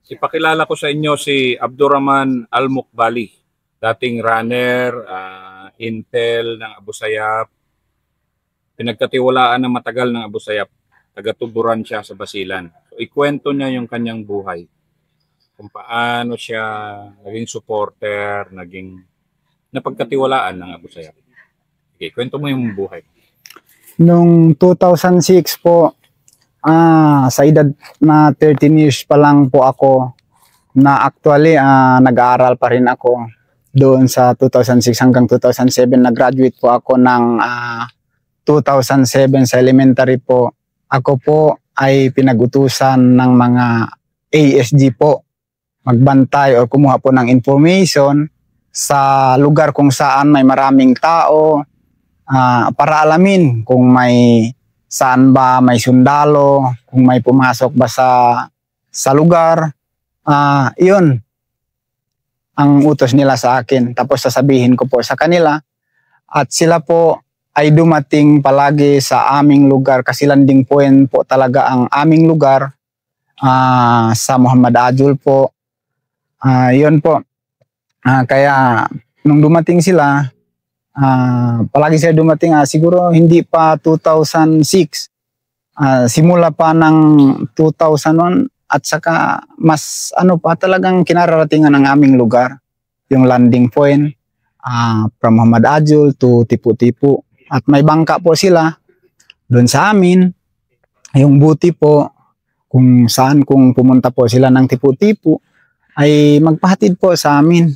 Ipakilala ko sa inyo si Abdurrahman Al-Mukbali, dating runner, Intel ng Abu Sayyaf, pinagkatiwalaan ng matagal ng Abu Sayyaf, taga-tuburan siya sa Basilan. So, ikwento niya yung kanyang buhay, kung paano siya naging supporter, naging napagkatiwalaan ng Abu Sayyaf. Okay, kwento mo yung buhay. Noong 2006 po, sa edad na 13 years pa lang po ako, na actually nag-aaral pa rin ako doon sa 2006 hanggang 2007. Nag-graduate po ako ng 2007 sa elementary po. Ako po ay pinag-utusan ng mga ASG po, magbantay o kumuha po ng information sa lugar kung saan may maraming tao, para alamin kung may saan ba may sundalo, kung may pumasok ba sa lugar. Yun ang utos nila sa akin. Tapos sasabihin ko po sa kanila at sila po ay dumating palagi sa aming lugar kasi landing point po talaga ang aming lugar, sa Muhammad Ajul po. Yun po. Kaya nung dumating sila, palagi sila dumating, siguro hindi pa 2006, simula pa ng 2001 at saka mas pa talagang kinararatingan ng aming lugar, yung landing point, from Muhammad Ajul to Tipu-Tipu, at may bangka po sila doon sa amin. Yung buti po kung saan, kung pumunta po sila ng Tipu-Tipu ay magpahatid po sa amin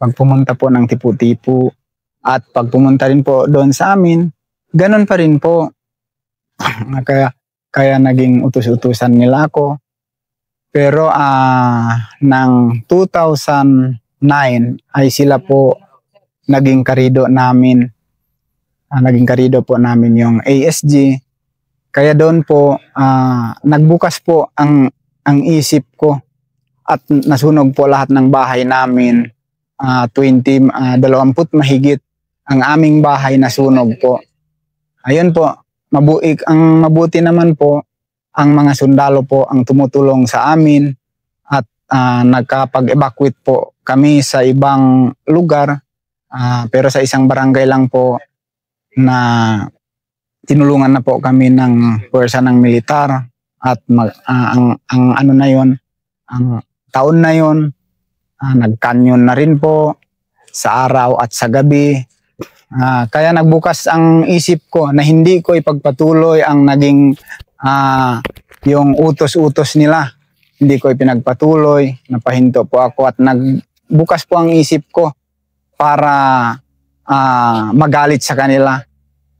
pag pumunta po ng Tipu-Tipu. At pag pumunta rin po doon sa amin, ganun pa rin po. kaya naging utus-utusan nila ako. Pero ng 2009 ay sila po naging karido namin. Naging karido po namin yung ASG. Kaya doon po nagbukas po ang isip ko at nasunog po lahat ng bahay namin. 20 mahigit ang aming bahay na sunog po. Ayun po, ang mabuti naman po, ang mga sundalo po ang tumutulong sa amin at nagkapag-evacuate po kami sa ibang lugar, pero sa isang barangay lang po na tinulungan na po kami ng puwersa ng militar at ang ano na yon, ang taon na yon, nagkanyon na rin po sa araw at sa gabi. Kaya nagbukas ang isip ko na hindi ko ipagpatuloy ang naging yung utos-utos nila. Hindi ko ipinagpatuloy, napahinto po ako at nagbukas po ang isip ko para magalit sa kanila,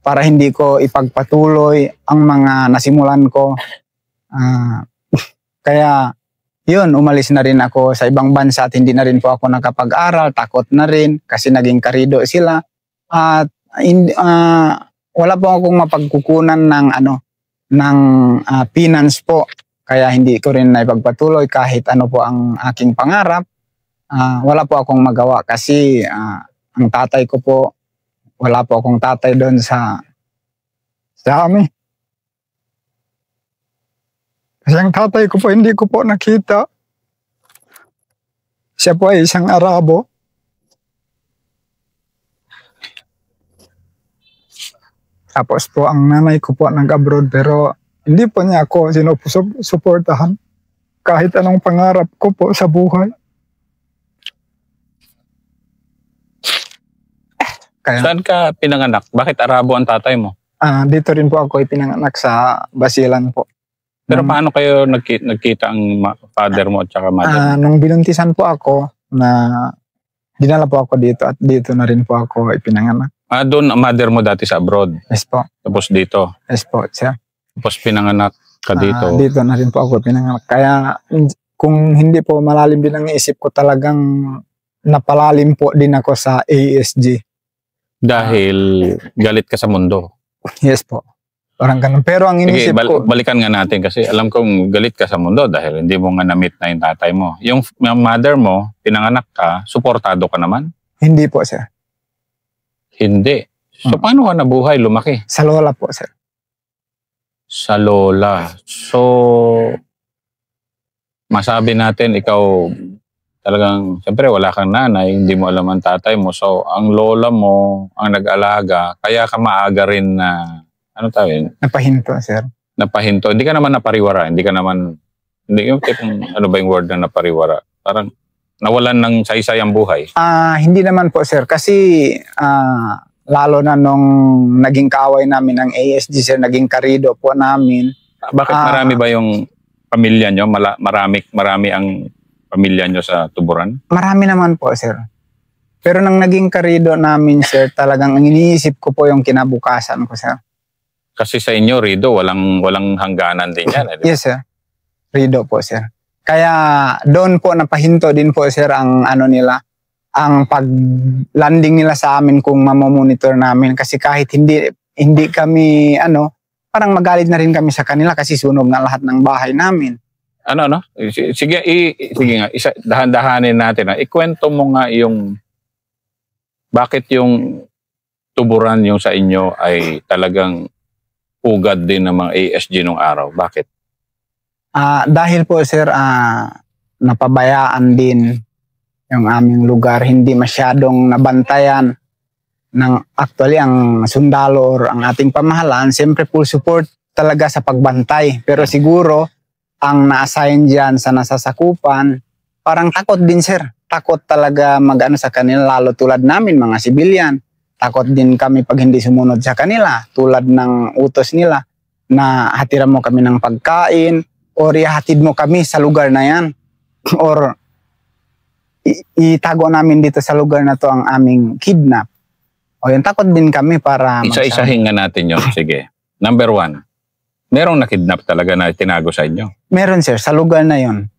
para hindi ko ipagpatuloy ang mga nasimulan ko. Kaya yun, umalis na rin ako sa ibang bansa at hindi na rin po ako nakapag-aral. Takot na rin kasi naging karido sila. At wala po akong mapagkukunan ng finance po. Kaya hindi ko rin naipagpatuloy kahit ano po ang aking pangarap. Wala po akong magawa kasi ang tatay ko po, wala po akong tatay doon sa amin. Kasi ang tatay ko po, hindi ko po nakita. Siya po ay isang Arabo. Tapos po ang nanay ko po nag-abroad, pero hindi po niya ako sinusuportahan kahit anong pangarap ko po sa buhay. Saan ka pinanganak? Bakit Arabo ang tatay mo? Dito rin po ako ipinanganak sa Basilan po. Pero paano kayo nagkita ang father mo at saka mother mo? Nung binuntisan po ako, dinala po ako dito at dito na rin po ako ipinanganak. Doon ang mother mo dati sa abroad? Yes po. Tapos dito? Yes po, sir. Tapos pinanganak ka dito? Dito na rin po ako pinanganak. Kaya kung hindi po malalim din ang isip ko, talagang napalalim po din ako sa ASG. Dahil galit ka sa mundo? Yes po. Parang ganun. Pero ang inisip ko... Balikan nga natin kasi alam kong galit ka sa mundo dahil hindi mo nga na-meet na yung tatay mo. Yung mother mo, pinanganak ka, suportado ka naman? Hindi po, sir. Hindi. So, paano ka nabuhay, lumaki? Sa lola po, sir. Sa lola. So, masabi natin, ikaw talagang, siyempre wala kang nanay, hindi mo alam ang tatay mo. So, ang lola mo, ang nag-alaga, kaya ka maaga rin na, ano tawag, Napahinto, sir. napahinto. Hindi ka naman napariwara, hindi ka naman, hindi yung tipong, ano ba yung word na napariwara? Parang, nawalan ng saysay ang buhay. Hindi naman po, sir. Kasi lalo na nung naging kaaway namin ng ASG, sir, naging karido po namin. Bakit marami ba yung pamilya nyo? Marami ang pamilya nyo sa Tuburan? Marami naman po, sir. Pero nang naging karido namin, sir, talagang ang iniisip ko po yung kinabukasan ko, sir. Kasi sa inyo, Rido, walang hangganan din yan. Eh, di ba? Yes, sir. Rido po, sir. Kaya doon po napahinto din po, sir, ang ano nila, ang pag-landing nila sa amin kung mamomonitor namin. Kasi kahit hindi kami, parang magalit na rin kami sa kanila kasi sunog na lahat ng bahay namin. Ano? Sige nga, dahan-dahanin natin. Ikwento mo nga yung bakit yung Tuburan yung sa inyo ay talagang ugad din ng mga ASG nung araw. Bakit? Dahil po, sir, napabayaan din yung aming lugar. Hindi masyadong nabantayan ng actually ang sundalo or ang ating pamahalaan. Siyempre full support talaga sa pagbantay. Pero siguro ang na-assign dyan sa nasasakupan, parang takot din, sir. Takot talaga mag-ano sa kanila, lalo tulad namin, mga sibilyan. Takot din kami pag hindi sumunod sa kanila, tulad ng utos nila na hatiran mo kami ng pagkain or ihatid mo kami sa lugar na yan. Or itago namin dito sa lugar na to ang aming kidnap. O yun, takot din kami para... Isa-isahin nga natin yun. Sige. Number 1. Merong nakidnap talaga na tinago sa inyo? Meron, sir, sa lugar na yon.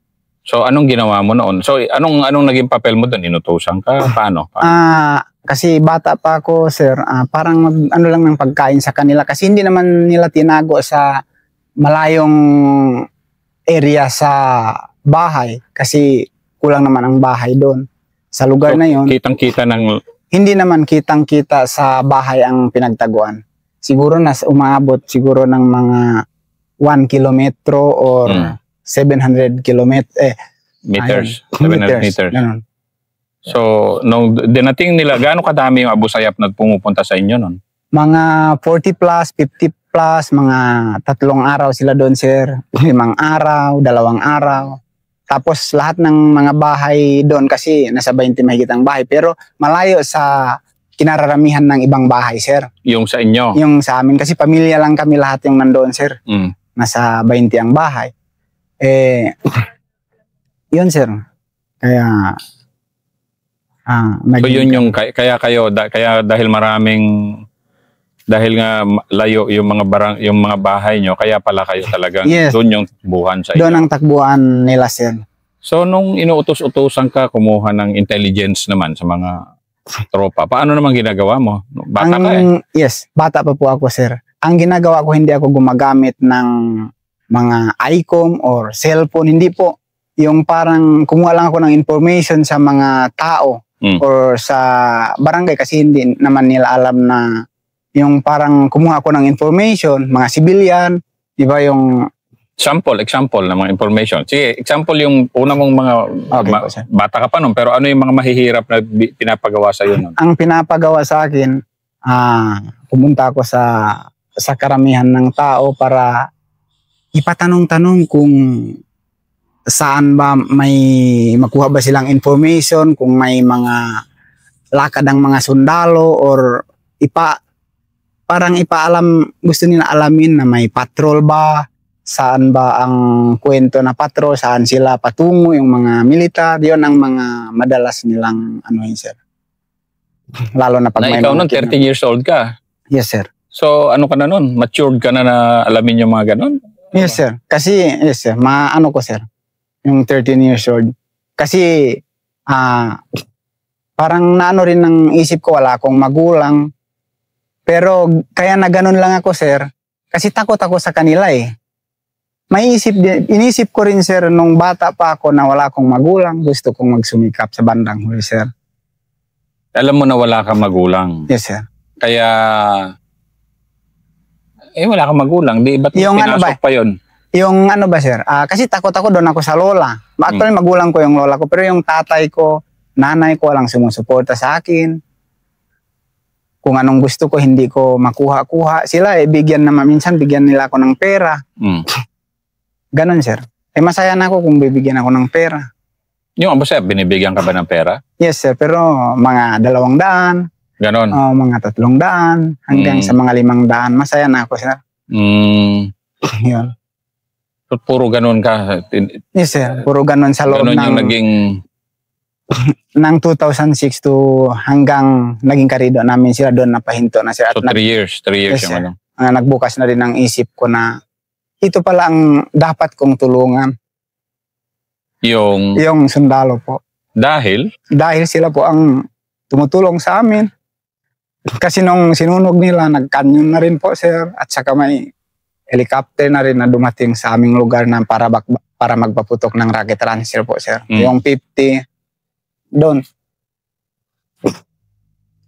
So, anong ginawa mo noon? So, anong naging papel mo doon? Inutusan ka? Paano? Kasi bata pa ako, sir, parang ano lang ng pagkain sa kanila. Kasi hindi naman nila tinago sa malayong area sa bahay. Kasi kulang naman ang bahay doon. Sa lugar So, na yon, kitang-kita ng... hindi naman kitang-kita sa bahay ang pinagtaguan. Siguro umabot siguro ng mga 1 kilometro or 700 meters. 700 meters. Ganun. So, nung dinating nila, gaano kadami yung Abu Sayyaf na pumupunta sa inyo nun? Mga 40 plus, 50 plus, mga 3 araw sila doon, sir. 5 araw, 2 araw. Tapos lahat ng mga bahay doon kasi nasa 20 mahigit ang bahay. Pero malayo sa kinararamihan ng ibang bahay, sir. Yung sa inyo? Yung sa amin. Kasi pamilya lang kami lahat yung nandoon, sir. Nasa 20 ang bahay. Yun, sir. Kaya... so yun yung kaya dahil dahil nga layo yung mga bahay nyo, kaya pala kayo talagang doon yung takbuhan sa inyo. Doon ang takbuhan nila, sir. So nung inuutos-utosan ka kumuha ng intelligence naman sa mga tropa, paano naman ginagawa mo? Bata ka eh. Yes, bata pa po ako, sir. Ang ginagawa ko, hindi ako gumagamit ng mga ICOM or cellphone, hindi po. Yung parang kumuha lang ako ng information sa mga tao or sa barangay kasi hindi naman nila alam na yung parang kumuha ako ng information, mga civilian, di ba yung... Example ng mga information. Sige, example yung una mong mga bata ka pa nun, pero ano yung mga mahihirap na pinapagawa sa iyo nun? Ang pinapagawa sa akin, pumunta ako sa karamihan ng tao para ipatanong-tanong kung saan ba may makuha ba silang information, kung may mga lakad ang mga sundalo or parang ipaalam, gusto nila alamin na may patrol ba, saan ba ang kwento na patrol, saan sila patungo, yung mga militar, yun ang mga madalas nilang sir. Lalo na pag may ikaw nun, 30 years old ka. Yes, sir. So ano ka na nun? Matured ka na alamin yung mga ganun? Yes, sir. Kasi, yes, sir. Ko, sir. Yung 13 years old. Kasi, parang naano rin ng isip ko, wala akong magulang. Pero, kaya na ganun lang ako, sir. Kasi takot ako sa kanila eh. Inisip ko rin, sir, nung bata pa ako na wala akong magulang, gusto kong magsumikap sa bandang huli, sir. Alam mo na wala kang magulang? Yes, sir. Kaya, wala kang magulang. Di ba't pinasok pa yun? Yung ano ba sir, kasi takot ako doon ako sa lola. Actually magulang ko yung lola ko, pero yung tatay ko, nanay ko walang sumusuporta sa akin. Kung anong gusto ko, hindi ko makuha-kuha. Sila bigyan naman, minsan bigyan nila ako ng pera. Ganon sir. Masaya na ako kung bibigyan ako ng pera. Yung Abu Sayyaf, binibigyan ka ba ng pera? Yes sir, pero mga 200, Ganon. mga 300, hanggang sa mga 500, masaya na ako sir. Yun. So, puro ganon ka. Yes sir, puro ganon sa loob Ganon yung ng, naging... ng 2006 to hanggang naging karido namin sila doon napahinto na sir. At So 3 years. 3 years Yes, yung sir. ano. Nagbukas na rin ang isip ko na ito pala ang dapat kong tulungan. Yung sundalo po. dahil, Dahil sila po ang tumutulong sa amin. Kasi nung sinunog nila, nag-canyon na rin po sir. At saka may helicopter na rin na dumating sa aming lugar na para magpaputok ng rocket launcher po sir. Yung 50 doon.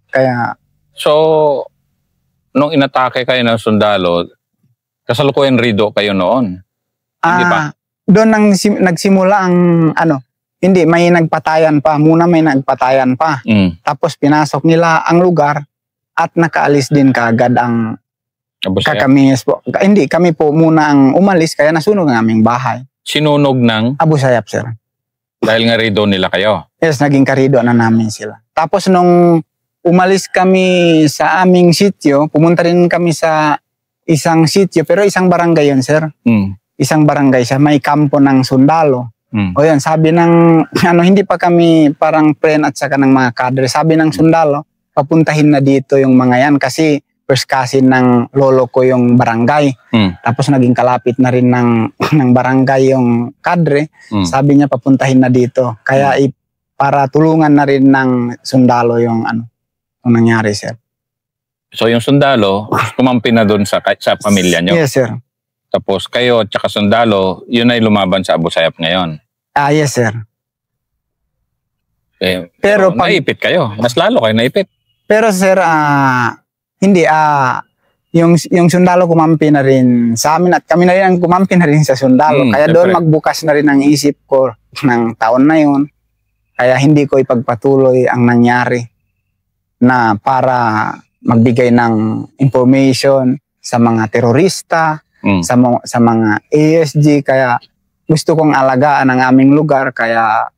Kaya so, nung inatake kayo ng sundalo, kasalukuyan rido kayo noon. Hindi ba? Doon nagsimula ang hindi, may nagpatayan pa. Muna may nagpatayan pa. Tapos pinasok nila ang lugar at nakaalis din kaagad ang Abu Sayyaf. kakamias po. Hindi, kami po muna ang umalis kaya nasunog ang aming bahay. Sinunog ng, Abu Sayyaf sir. dahil nga rido nila kayo. Yes, naging karido na namin sila. Tapos nung umalis kami sa aming sityo, pumunta rin kami sa isang sityo, pero isang barangay yun sir. Isang barangay siya, may kampo ng sundalo. O yan, sabi ng, hindi pa kami parang friend at saka ng mga kadre. Sabi ng sundalo, papuntahin na dito yung mga yan kasi first cousin ng lolo ko yung barangay. Tapos naging kalapit na rin ng barangay yung kadre. Sabi niya papuntahin na dito. Kaya para tulungan na rin ng sundalo yung yung nangyari sir. So yung sundalo, kumampi na doon sa pamilya nyo. Yes sir. Tapos kayo at saka sundalo, yun ay lumaban sa Abu Sayyaf ngayon. Yes sir. Pero naipit kayo. Mas lalo kayo naipit. Pero sir, hindi, yung sundalo kumampi na rin sa amin at kami na rin ang kumampi na rin sa sundalo. Kaya doon magbukas na rin ang isip ko ng taon na yun. Kaya hindi ko ipagpatuloy ang nangyari na para magbigay ng information sa mga terorista, sa mga ASG. Kaya gusto kong alagaan ang aming lugar. Kaya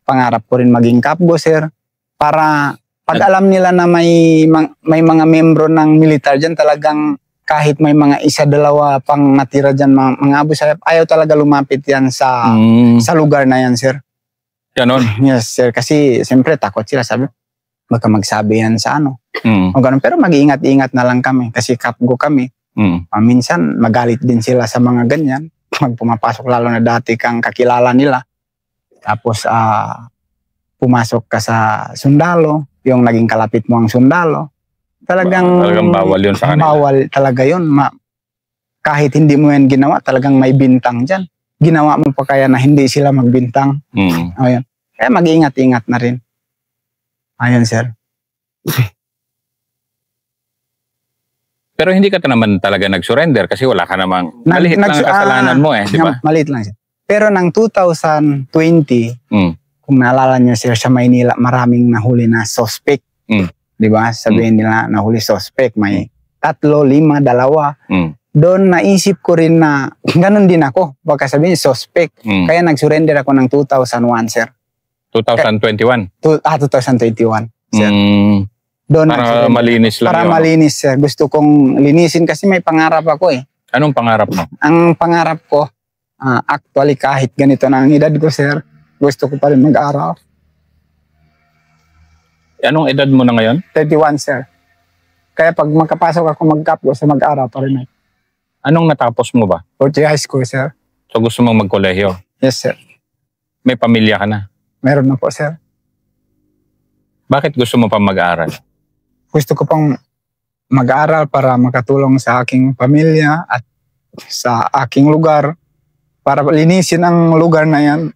pangarap ko rin maging kapgo sir. Para pag alam nila na may mga membro ng militar dyan, talagang kahit may mga isa, dalawa pang natira dyan, mga Abu Sayyaf, ayaw talaga lumapit yan sa lugar na yan, sir. Ganon? Yes, sir. Kasi siyempre takot sila, sabi, baka magsabi yan sa Mm. O ganun. Pero mag-iingat-ingat na lang kami kasi kapgo kami. Minsan magalit din sila sa mga ganyan. Pag pumapasok, lalo na dati kang kakilala nila. Tapos pumasok ka sa sundalo, yung naging kalapit mo ang sundalo, talagang bawal yun sa kanila. Bawal talaga yun. Kahit hindi mo yan ginawa, talagang may bintang dyan. Ginawa mo pa kaya na hindi sila magbintang. Ayun. Kaya mag-iingat-ingat na rin. Ayun, sir. Pero hindi ka naman talaga nag-surrender kasi wala ka namang, maliit lang ang kasalanan mo di ba? Maliit lang siya. Pero ng 2020, kung naalala niyo sir, sa Maynila, maraming nahuli na suspect. Di ba? Sabihin nila nahuli suspect. May 3, 5, 2. Doon naisip ko rin na ganun din ako. Baka sabihin suspect. Kaya nag-surrender ako ng 2001 sir. 2021? 2021 sir. Doon para malinis lang para yun. Malinis sir. Gusto kong linisin kasi may pangarap ako eh. Anong pangarap mo? Ang pangarap ko, actually kahit ganito na ang edad ko sir, gusto ko pa rin mag-aral. Anong edad mo na ngayon? 31 sir. Kaya pag magkapasok ako mag-kapgo sa mag-aral pa rin. Anong natapos mo ba? 40 high school sir. So gusto mong magkolehiyo? Yes sir. May pamilya ka na? Meron na po sir. Bakit gusto mo pa mag-aaral? Gusto ko pang mag-aral para makatulong sa aking pamilya at sa aking lugar. Para linisin ang lugar na yan.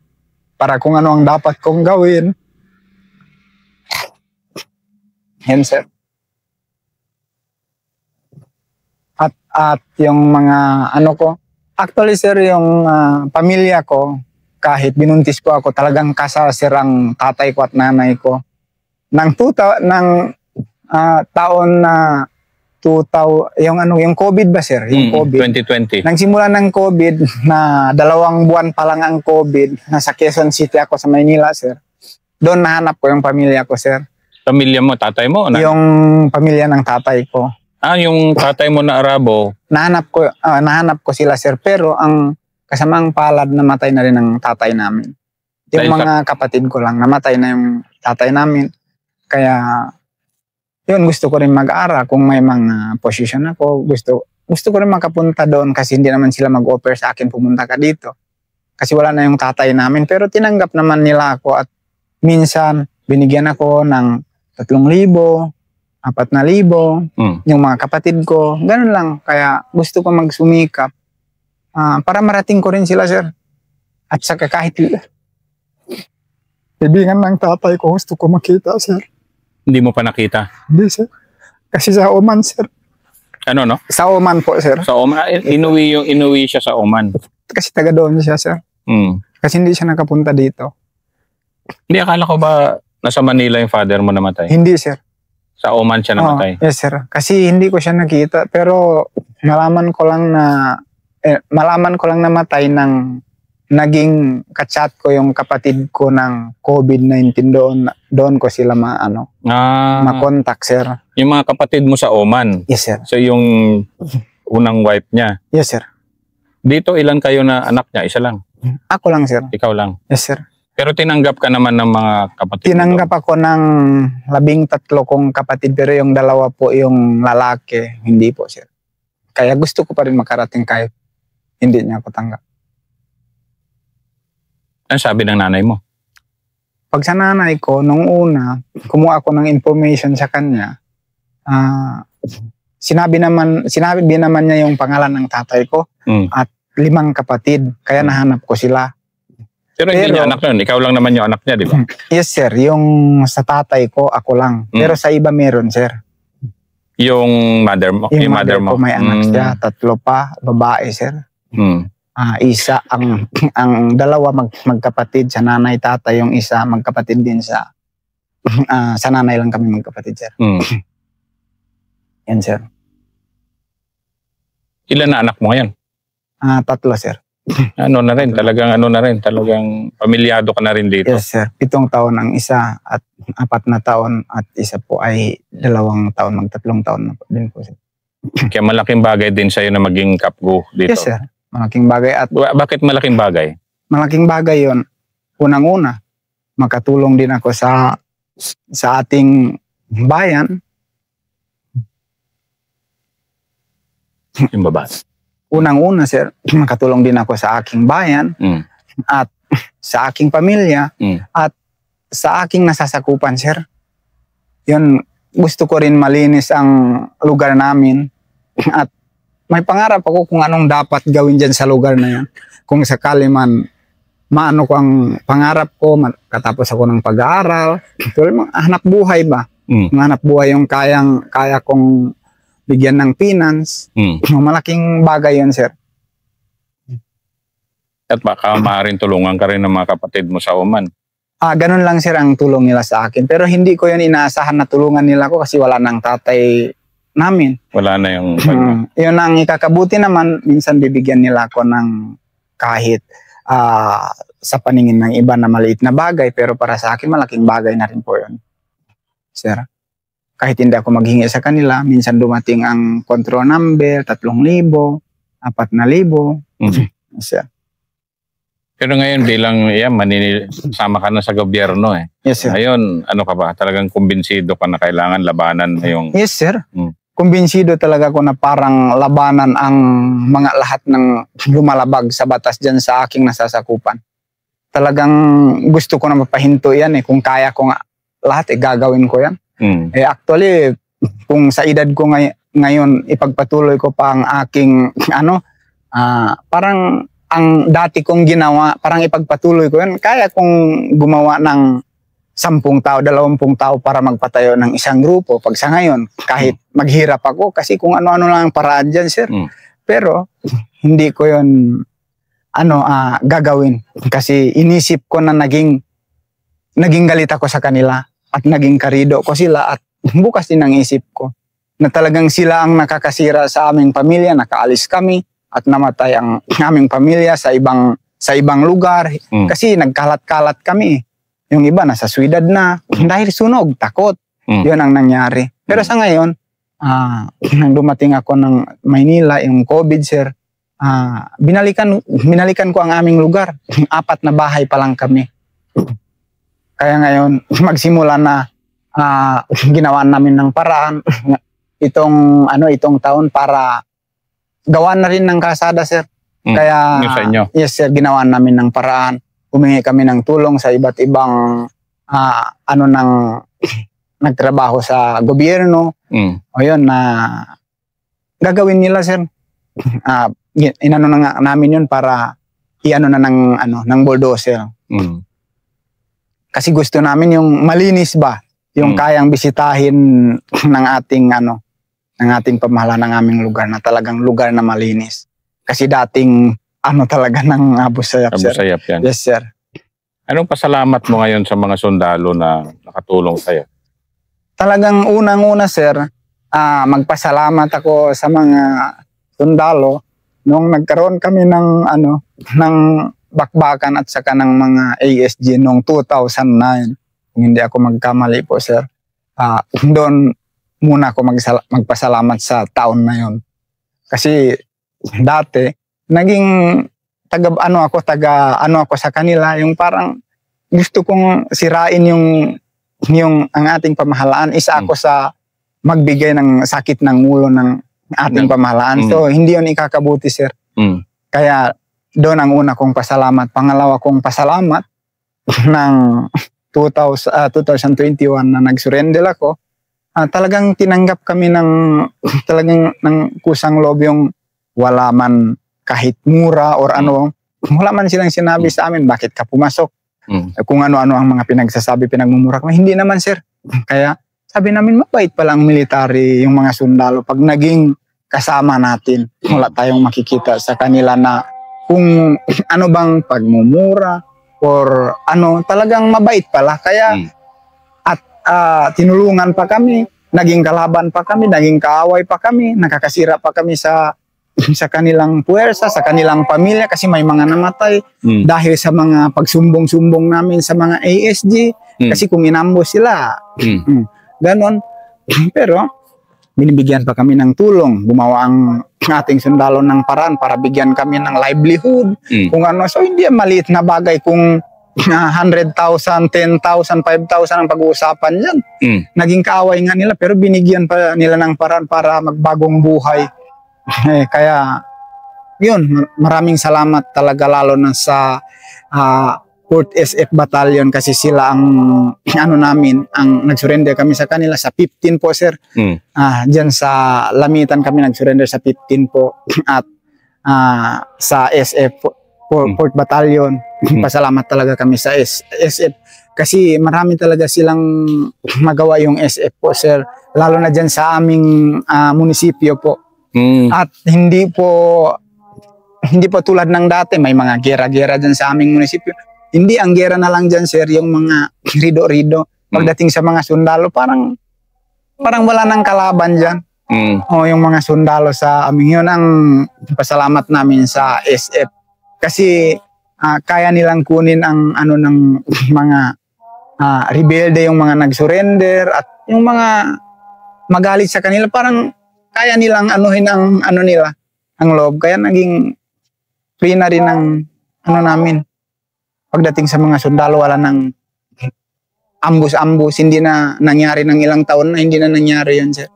Para kung ano ang dapat kong gawin. Yan sir. At yung mga Actually, sir, yung pamilya ko, kahit binuntis po ako, talagang kasal, sir, ang tatay ko at nanay ko. Taon na 2000, yung COVID ba, sir? Yung COVID. 2020. Nang simula ng COVID, na 2 buwan pa lang ang COVID, nasa Quezon City ako sa Maynila, sir. Doon nahanap ko yung pamilya ko, sir. Pamilya mo, tatay mo? Yung pamilya ng tatay ko. Yung tatay mo na Arabo. Nahanap ko sila, sir, pero ang kasamang palad, namatay na rin ang tatay namin. Yung mga kapatid ko lang, namatay na yung tatay namin. Kaya yun, gusto ko rin mag-aral kung may mga position ako. Gusto ko rin makapunta doon kasi hindi naman sila mag-offer sa akin pumunta ka dito. Kasi wala na yung tatay namin, pero tinanggap naman nila ako at minsan binigyan ako ng 3,000, 4,000, yung mga kapatid ko, ganun lang. Kaya gusto ko magsumikap para marating ko rin sila, sir. At saka kahit kaibigan ng tatay ko, gusto ko makita, sir. Hindi mo pa nakita? Hindi, sir. Kasi sa Oman, sir. Ano, no? Sa Oman po, sir. Sa Oman? Inuwi siya sa Oman. Kasi taga doon siya, sir. Kasi hindi siya nakapunta dito. Hindi, akala ko ba nasa Manila yung father mo namatay? Hindi, sir. Sa Oman siya namatay? Yes, sir. Kasi hindi ko siya nakita. Pero malaman ko lang namatay ng naging kachat ko yung kapatid ko ng COVID-19 doon ko sila makontak, sir. Yung mga kapatid mo sa Oman? Yes, sir. So yung unang wife niya? Yes, sir. Dito ilan kayo na anak niya? Isa lang? Ako lang, sir. Ikaw lang? Yes, sir. Pero tinanggap ka naman ng mga kapatid mo? Tinanggap ako ng 13 kong kapatid, pero yung 2 po yung lalaki, hindi po, sir. Kaya gusto ko pa rin makarating kahit hindi niya ako tanggap. Ano sabi ng nanay mo? Pag sa nanay ko, nung una, kumuha ako ng information sa kanya, sinabi naman niya yung pangalan ng tatay ko at 5 kapatid, kaya nahanap ko sila. Pero hindi niya anak nun, ikaw lang naman yung anak niya, di ba? Yes, sir. Yung sa tatay ko, ako lang. Pero sa iba meron, sir. Yung mother mo? Yung mother mo, may anak siya. 3 pa, babae, sir. Isa, ang 2 magkapatid sa nanay, tatay. Yung isa magkapatid din sa nanay lang kami magkapatid, sir. Yan, sir. Ilan na anak mo ngayon? 3, sir. Talagang pamilyado ka na rin dito. Yes, sir. 7 taon ang isa at 4 na taon at isa po ay 2 taon, 3 taon na po din po, sir. Kaya malaking bagay din sa'yo na maging kapgo dito. Yes, sir. Malaking bagay. At bakit malaking bagay? Malaking bagay yon. Unang-una, makatulong din ako sa ating bayan. Yung babae. Unang-una, sir, makatulong din ako sa aking bayan at sa aking pamilya at sa aking nasasakupan, sir. Yun, gusto ko rin malinis ang lugar namin at may pangarap ako kung anong dapat gawin dyan sa lugar na yan. Kung sakali man, maano ko ang pangarap ko, katapos ako ng pag-aaral, hanap buhay ba? Hanap buhay yung kaya kong bigyan ng finance. Malaking bagay yun, sir. At baka maaaring tulungan ka rin ng mga kapatid mo sa Oman. Ganun lang, sir, ang tulong nila sa akin. Pero hindi ko yun inaasahan na tulungan nila ko kasi wala nang tatay namin. Wala na yung... Yun ang ikakabuti naman, minsan bibigyan nila ako ng kahit sa paningin ng iba na maliit na bagay, pero para sa akin malaking bagay na rin po yun, sir. Kahit hindi ako maghingi sa kanila, minsan dumating ang control number, 3,000, 4,000. Sir. Pero ngayon bilang sama ka na sa gobyerno eh. Yes, sir. Ngayon, ano ka ba? Talagang kumbinsido ka na kailangan labanan na yung... Yes, sir. Kumbinsido talaga ako na parang labanan ang mga lahat ng lumalabag sa batas dyan sa aking nasasakupan. Talagang gusto ko na mapahinto yan eh. Kung kaya ko nga lahat, gagawin ko yan. Actually, kung sa edad ko ngayon, ipagpatuloy ko pa ang aking, parang ang dati kong ginawa, parang ipagpatuloy ko yan. Kaya kong gumawa ng 10 tao, 20 tao para magpatayo ng isang grupo. Pag sa ngayon, kahit maghirap ako, kasi kung ano-ano lang ang paraan dyan, sir. Pero, hindi ko yun gagawin. Kasi inisip ko na naging galit ako sa kanila at naging karido ko sila at bukas din ang isip ko na talagang sila ang nakakasira sa aming pamilya, nakaalis kami at namatay ang aming pamilya sa ibang lugar kasi nagkalat-kalat kami. Yung iba nasa Sweden na dahil sunog, takot. Yun ang nangyari. Pero sa ngayon, nang dumating ako ng Maynila, yung COVID, sir, binalikan ko ang aming lugar. 4 na bahay pa lang kami. Kaya ngayon, magsimula na ginawa namin ng paraan itong taon para gawa na rin ng kalsada, sir. Kaya, yung sa inyo. yes, sir, ginawa namin ng paraan. Humingi kami ng tulong sa iba't ibang nagtrabaho sa gobyerno. O yun, na gagawin nila, sir. Inano na nga namin yun para iano na ng bulldozer. Kasi gusto namin yung malinis ba, yung kayang bisitahin ng ating pamahalaan ng aming lugar na talagang lugar na malinis. Kasi dating talaga ng Abu Sayyaf, sir. Abu Sayyaf yan. Yes, sir. Anong pasalamat mo ngayon sa mga sundalo na nakatulong sa'yo? Talagang unang-una, sir, magpasalamat ako sa mga sundalo nung nagkaroon kami ng bakbakan at saka ng mga ASG noong 2009. Kung hindi ako magkamali po, sir. Doon muna ako magpasalamat sa taon na yon. Kasi dati naging ako sa kanila, yung parang gusto kong sirain yung ang ating pamahalaan. Isa ako sa magbigay ng sakit ng ulo ng ating pamahalaan. So hindi yun ikakabuti, sir. Kaya doon ang una kong pasalamat. Pangalawa kong pasalamat ng 2021 na nag-surrender ako. Talagang tinanggap kami talagang ng kusang loob, yung wala man kahit mura or wala man silang sinabi sa amin, bakit ka pumasok? Kung ano-ano ang mga pinagmumura kami. Hindi naman, sir. Kaya sabi namin, mabait pala ang military, yung mga sundalo. Pag naging kasama natin, wala tayong makikita sa kanila na kung ano bang pagmumura or talagang mabait pala. Kaya tinulungan pa kami, naging kalaban pa kami, naging kaaway pa kami, nakakasira pa kami sa kanilang puwersa, sa kanilang pamilya kasi may mga namatay dahil sa mga pagsumbong-sumbong namin sa mga ASG kasi kung inambush sila. Ganon. Pero binibigyan pa kami ng tulong. Gumawa ang ating sundalo ng paraan para bigyan kami ng livelihood. Kung so hindi maliit na bagay kung 100,000, 10,000, 5,000 ang pag-uusapan yan. Naging kaaway nga nila pero binigyan pa nila ng paraan para magbagong buhay. Kaya yun, maraming salamat talaga lalo na sa 4th SF Battalion kasi sila ang ang nag-surrender kami sa kanila sa 15 po, sir. Diyan sa Lamitan kami nag-surrender sa 15 po at sa SF 4th Battalion. Pasalamat talaga kami sa SF kasi marami talaga silang magawa yung SF po, sir. Lalo na diyan sa aming munisipyo po. At hindi po tulad ng dati, may mga gera-gera dyan sa aming munisipyo. Hindi, ang gera na lang dyan, sir, yung mga rido-rido. Pagdating sa mga sundalo, parang wala nang kalaban dyan. Yung mga sundalo sa amin, yun ang pasalamat namin sa SF. Kasi kaya nilang kunin ang ng mga rebelde, yung mga nag-surrender, at yung mga magalit sa kanila, parang kaya nilang anuhin ang nila, ang loob. Kaya naging free na rin ang namin. Pagdating sa mga sundalo, wala nang ambus-ambus. Hindi na nangyari ng ilang taon na hindi na nangyari yan, sir.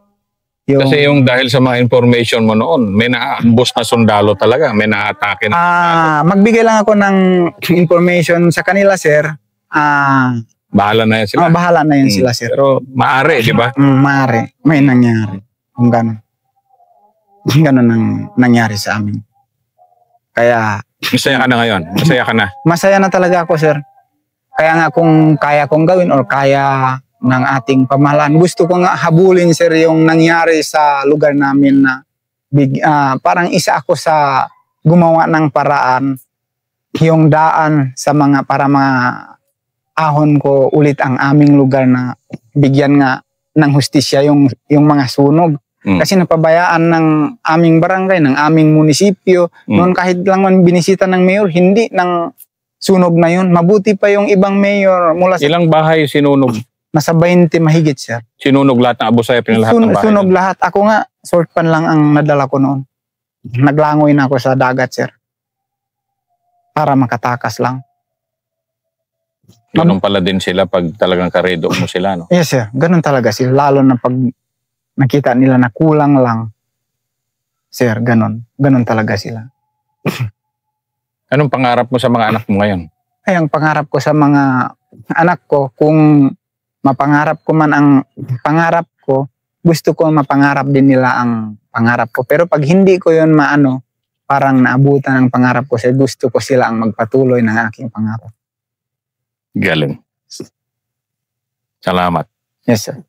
Kasi yung dahil sa mga information mo noon, may na-ambus na sundalo talaga, may na-atake na. Magbigay lang ako ng information sa kanila, sir. Bahala na yan sila. Bahala na yan sila, sir. Pero maaari, di ba? Maaari. May nangyari. Kung gano'n. Ganun ang nangyari sa amin. Kaya masaya ka na ngayon? Masaya ka na? Masaya na talaga ako, sir. Kaya nga kung kaya kong gawin or kaya ng ating pamahalaan, gusto ko nga habulin, sir, yung nangyari sa lugar namin na parang isa ako sa gumawa ng paraan yung daan sa mga para ahon ko ulit ang aming lugar na bigyan nga ng hustisya yung mga sunog. Kasi napabayaan ng aming barangay, ng aming munisipyo. Noon kahit lang man binisita ng mayor, hindi ng sunog na yun. Mabuti pa yung ibang mayor mula sa... Ilang bahay sinunog? Nasa 20 mahigit, sir. Sinunog lahat ng Abu Sayyaf ng lahat ng bahay? Sunog lahat. Ako nga, short pan lang ang nadala ko noon. Naglangoy na ako sa dagat, sir. Para makatakas lang. Ganun pala din sila pag talagang karedo mo sila, no? Yes, sir. Ganun talaga sila. Lalo na pag nakita nila na kulang lang. Sir, ganun. Ganun talaga sila. Anong pangarap mo sa mga anak mo ngayon? Ay, ang pangarap ko sa mga anak ko, kung mapangarap ko man ang pangarap ko, gusto ko mapangarap din nila ang pangarap ko. Pero pag hindi ko yun parang naabutan ang pangarap ko, gusto ko sila ang magpatuloy ng aking pangarap. Galing. Salamat. Yes, sir.